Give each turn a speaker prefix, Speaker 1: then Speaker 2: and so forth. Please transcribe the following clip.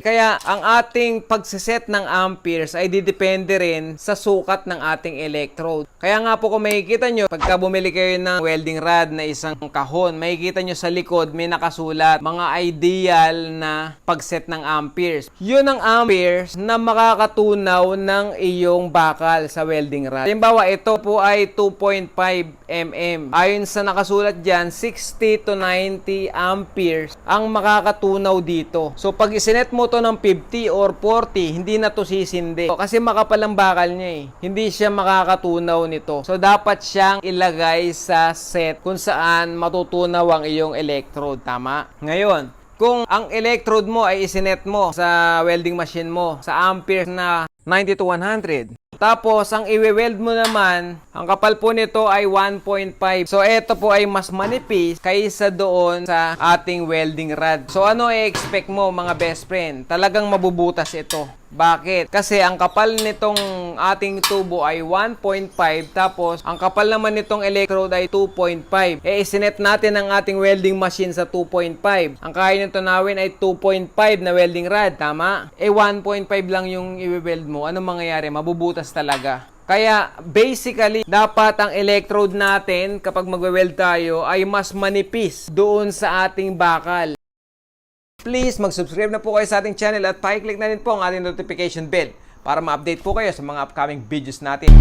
Speaker 1: Kaya ang ating pagsiset ng amperes ay didepende rin sa sukat ng ating electrode. Kaya nga po kung makikita nyo, pagka bumili kayo ng welding rod na isang kahon, makikita nyo sa likod may nakasulat mga ideal na pagset ng amperes. Yun ang amperes na makakatunaw ng iyong bakal sa welding rod. Halimbawa, ito po ay 2.5 mm. Ayon sa nakasulat dyan, 60 to 90 amperes ang makakatunaw dito. So, pag isinet mo to ng 50 or 40, hindi na to sisindi. Kasi makapal ang bakal niya eh. Hindi siya makakatunaw nito. So, dapat siyang ilagay sa set kung saan matutunaw ang iyong electrode. Tama? Ngayon, kung ang electrode mo ay isinet mo sa welding machine mo sa amperes na 90 to 100. Tapos, ang i-weld mo naman, ang kapal po nito ay 1.5. So, ito po ay mas manipis kaysa doon sa ating welding rod. So, ano i-expect mo mga best friend? Talagang mabubutas ito. Bakit? Kasi ang kapal nitong ating tubo ay 1.5, tapos ang kapal naman nitong electrode ay 2.5. Isinet natin ang ating welding machine sa 2.5. Ang kaya nito nawin ay 2.5 na welding rod. Tama? 1.5 lang yung i-weld mo. Anong mangyayari? Mabubutas talaga. Kaya basically, dapat ang electrode natin kapag magwe-weld tayo ay mas manipis doon sa ating bakal. Please, mag-subscribe na po kayo sa ating channel at pa-click na din po ang ating notification bell para ma-update po kayo sa mga upcoming videos natin.